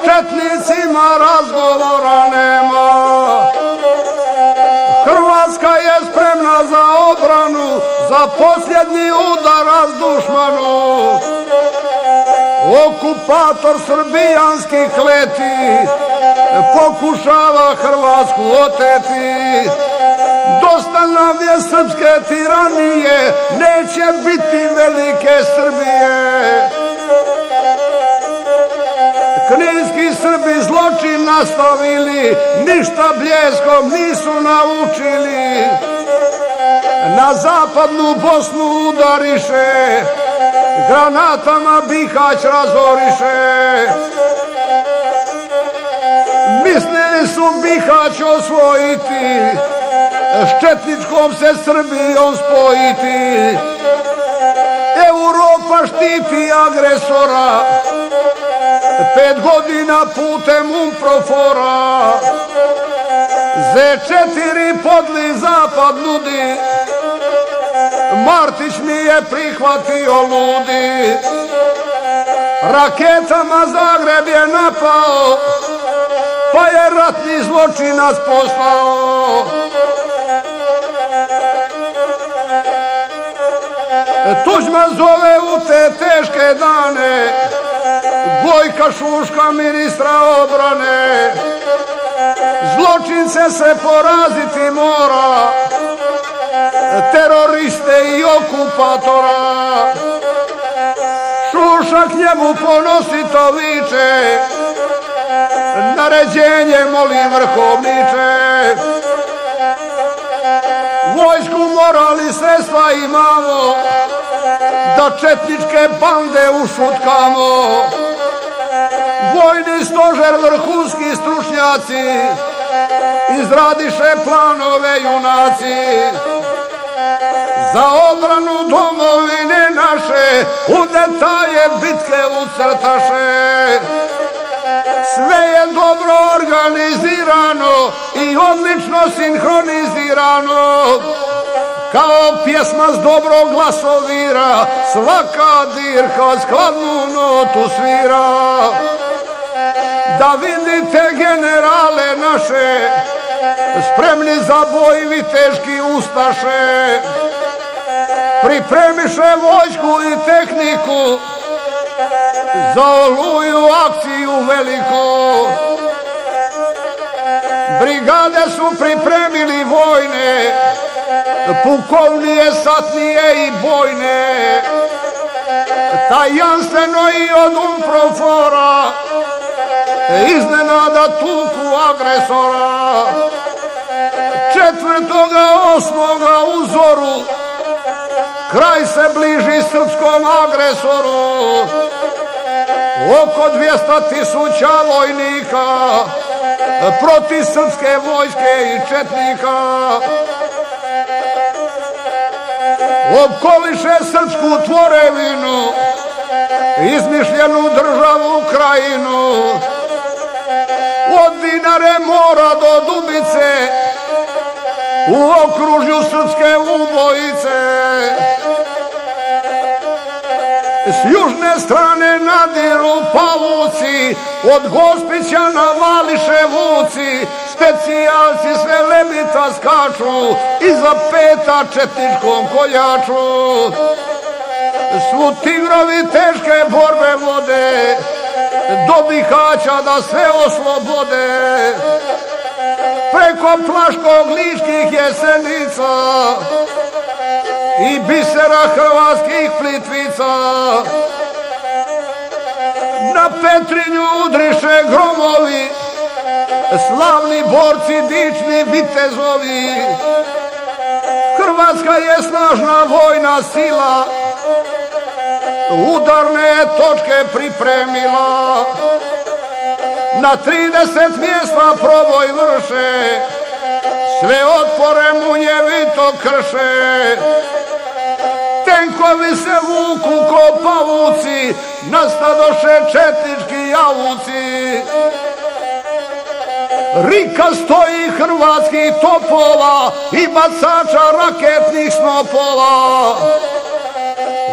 Četnicima razgovora nema. Hrvatska je spremna za obranu, za posljednji udar s dušmanu. Okupator srbijanskih leti pokušava Hrvatsku oteti. Dosta nam je srpske tiranije, neće biti velike Srbije. Kninski Srbi zločin nastavili, ništa bljeskom nisu naučili. Na zapadnu Bosnu udariše, granatama Bihać razoriše. Mislili su Bihać osvojiti, s četničkom se Srbijom spojiti. Europa štiti agresora, 5 godina putem UNPROFOR-a. Z4 podli zapad nudi, Martić mi je prihvatio ludi. Raketama Zagreb je napao, pa je ratni zločinac postao. Tuđman zove u te teške dane Gojka Šuška, ministra obrane. Zločince se poraziti mora, teroriste i okupatora. Šušak njemu ponosito viče, naređenje molim vrhovniče. Vojsku, moral i sredstva imamo, da četničke bande ušutkamo. Vojni stožer, vrhunski stručnjaci, izradiše planove junaci. Za obranu domovine naše, u detalje bitke ucrtaše. Sve je dobro organizirano i odlično sinhronizirano. Kao pjesma s dobro glasovira, svaka dirka skladnu notu svira. Da vidite generale naše, spremni za boj viteški ustaše. Pripremiše vojsku i tehniku, za Oluju akciju veliku. Brigade su pripremili vojne, pukovnije, satnije i bojne. Tajanstveno i od UNPROFOR-a iznenada tuku agresora. 4.8. u zoru kraj se bliži srpskom agresoru. Oko 200.000 vojnika protiv srpske vojske i četnika. Opkoliše srpsku tvorevinu, izmišljenu državu Krajinu. Od Dinare mora do Dubice, u okružju srpske ubojice. S južne strane nadiru pavuci, od Gospića navališe vuci. Specijalci sve lebita skaču, iza peta četničkom koljaču. Svu tigrovi teške borbe vode, do Bihaća da sve oslobode. Preko Plaškog, Ličkih Jesenica i bisera hrvatskih Plitvica. Na Petrinju udriše gromovi, slavni borci, dični vitezovi. Hrvatska je snažna vojna sila, udarne točke pripremila. Na 30 mjesta proboj vrše, sve otpore munjevito krše. Tenkovi se vuku ko pavuci, Hrvatski nastadoše četnički javuci. Rika stoji hrvatskih topova i bacača raketnih snopova.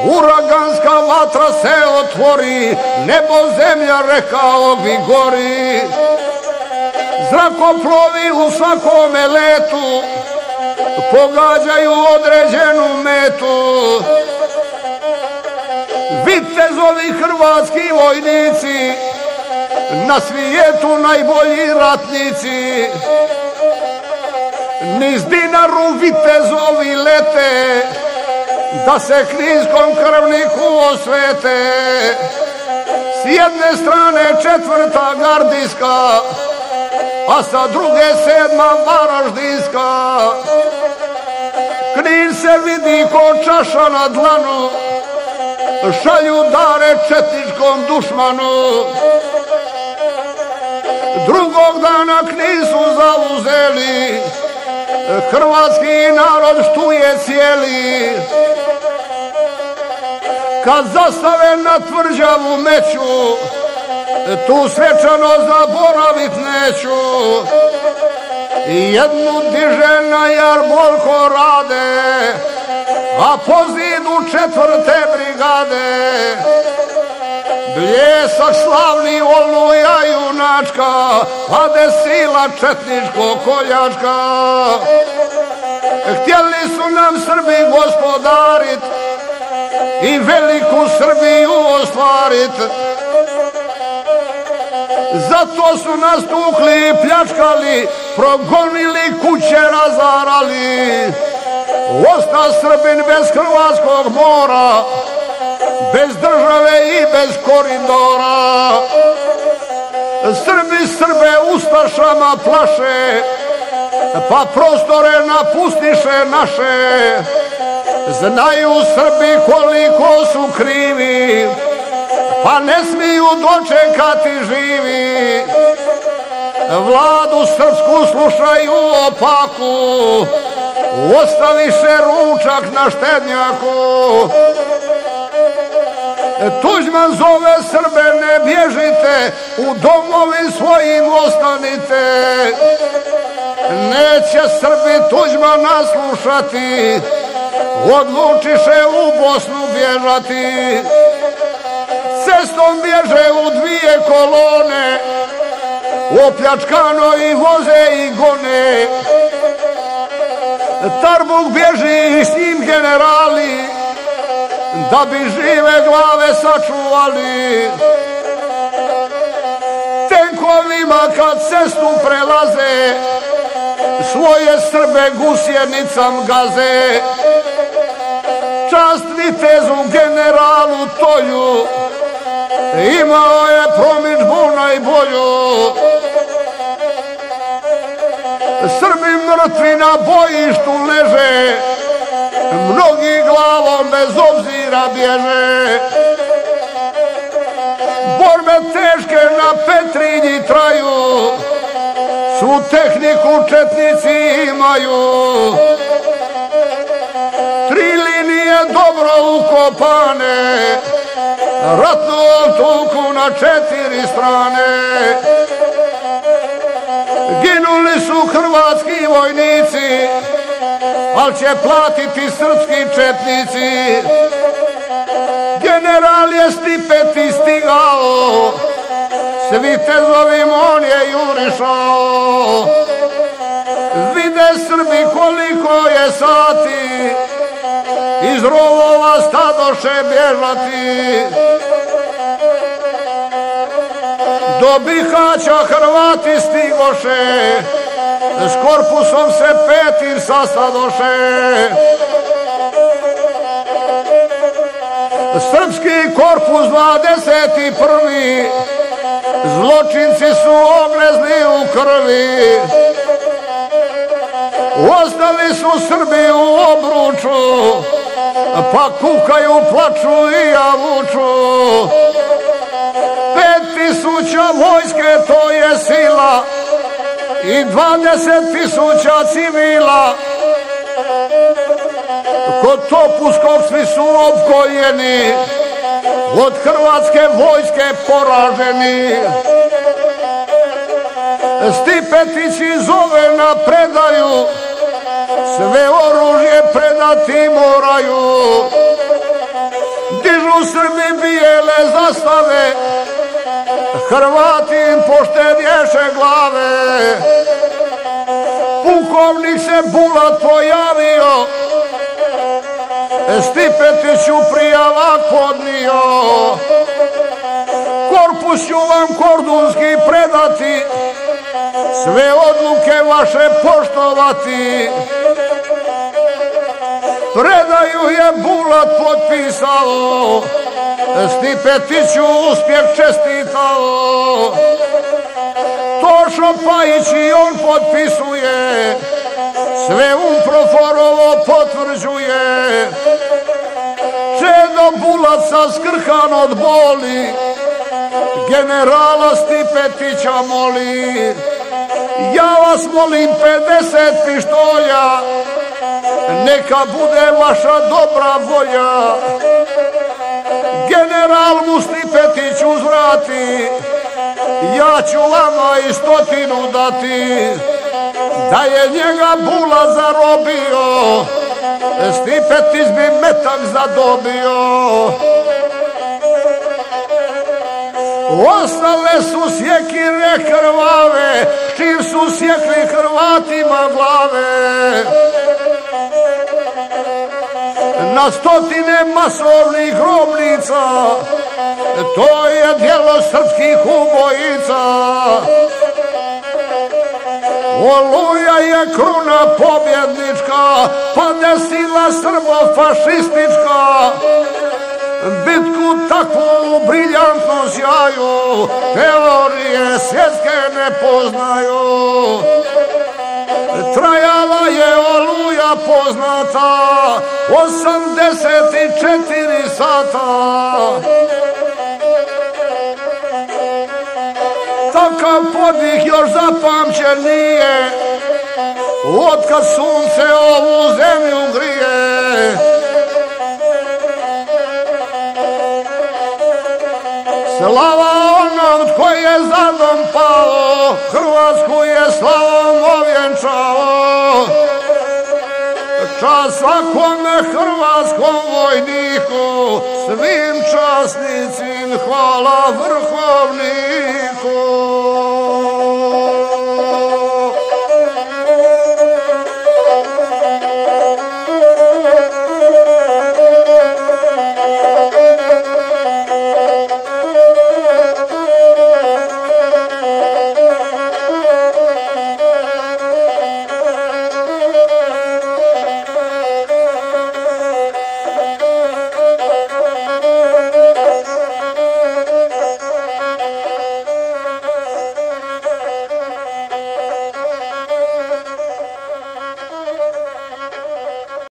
Uraganska vatra se otvori, nebo zemlja rekao bi gori. Zrakoplovi u svakome letu pogađaju određenu metu. Vitezovi hrvatski vojnici, na svijetu najbolji ratnici. Niz Dinaru vitezovi lete, da se kninskom krvniku osvete. S jedne strane 4. gardijska, a sa druge 7. varaždinska. Knin se vidi ko čaša na dlanu, šalju dare četničkom dušmanu. Drugog dana Knin su zauzeli, hrvatski narod štuje cijeli. Kad zastave na tvrđavu meću, tu svečano zaboravit neću. Jednu diže na jarbolko rade, a po zidu 4. brigade. Bljesak slavni Oluja junačka, pade sila četničko koljačka. Htjeli su nam Srbi gospodarit i veliku Srbiju ostvarit. Zato su nas tukli i pljačkali, progonili, kuće razarali. Osta Srbin bez hrvatskog mora, bez države i bez koridora. Srbi Srbe ustašama plaše, pa prostore napustiše naše. Znaju Srbi koliko su krivi, pa ne smiju dočekati živi. Vladu srpsku slušaju opaku, ostaviše ručak na štednjaku. Tuđman zove Srbe, ne bježite, u domovin svojim ostanite. Neće Srbi Tuđmana slušati, odlučiše u Bosnu bježati. Cestom bježe u 2 kolone, opljačkano i voze i gone. Tarbuk bježi i s njim generali, da bi žive glave sačuvali. Tenkovima kad cestu prelaze, svoje Srbe gusjenicam gaze. Čast vitezu generalu Tolju, imao je promidžbu najbolju. Srbi mrtvi na bojištu leže, mnogi glavom bez obzira bježe. Borbe teške na Petrinji traju, svu tehniku četnici imaju. 3 linije dobro ukopane, ratnom tuku na 4 strane. Ginuli su hrvatski vojnici, al će platiti srpski četnici. General je Stipeti stigao, s vitezovim on je jurišao. Vide Srbi koliko je sati, iz rovova stadoše bježati. Do Bihaća Hrvati stigoše, s korpusom se 5. sastadoše. Srpski korpus 21. zločinci su ogrezli u krvi. Ostali su Srbi u obruču, pa kukaju, plaču i javuču. 5.000 vojske to je sila i 20.000 civila. Kod Topuskog svi su opkoljeni, od hrvatske vojske poraženi. Stipetići zove na predaju, sve oružje predati moraju. Dižu Srbi bijele zastave, Hrvati im poštedješe glave. Pukovnik se Bulat pojavio, Stipetiću prijavak podnio. Korpus ću vam kordunski predati, sve odluke vaše poštovati. Predaju je Bulat potpisao, Stipetiću uspjeh čestitao. Tošo Pajić i on potpisuje, sve Umproforovo potvrđuje. Čedo Bulat sa skrhan od boli, generala Stipetića moli. Ja vas molim 50 pištolja, neka bude vaša dobra volja. General mu Stipetić uzvrati, ja ću vama i 100 dati. Da je njega Bulat zarobio, Stipetić bi metak zadobio. Ostale su sjekire krvave, čim su sjekli Hrvatima glave. Na stotine masovnih grobnica, to je djelo srpskih ubojica. Oluja je kruna pobjednička, pa desila srbo-fašistička. Bitku takvu u briljantnom sjaju, teorije svjetske ne poznaju. Trajala je Oluja poznata 84 sata. Takav podvig još zapamćen nije, otkad sunce ovu zemlju grije. Slava onom tko je za dom pao, Hrvatsku je slavom ovjenčao. Čast svakome hrvatskom vojniku, svim časnicim hvala vrhovni.